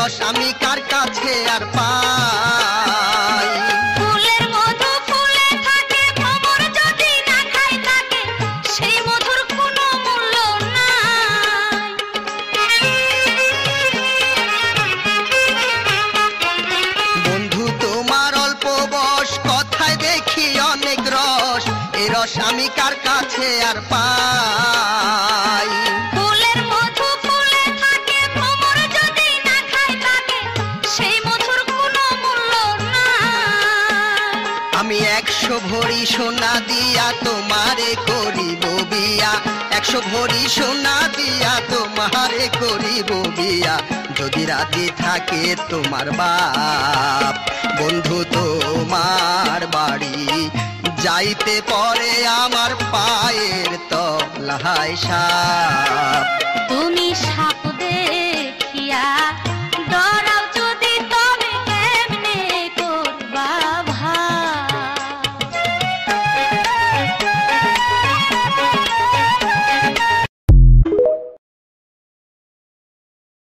রস আমি কার কাছে আর পাই। ফুলের মধু ফুলে থাকে, ভ্রমর যদি না খায় তাকে, সেই মধুর কোনো মূল্য নাই। বন্ধু তোমার অল্প বয়স, কথায় দেখি অনেক রস, এ রস আমি কার কাছে আর পাই। ফুলের মধু ফুলে থাকে, ভ্রমর যদি না খায় তাকে, সেই মধুর কোনো মূল্য নাই। আমি 100 ভরি সোনা দিয়া তোমারে করিব বিয়া, 100 ভরি সোনা দিয়া তোমারে করিব বিয়া, যদি রাতে থাকে তোমার বাপ। বন্ধু তোমার বাড়ি যাইতে পরে আমার পায়ের তলায় সাপ। তুমি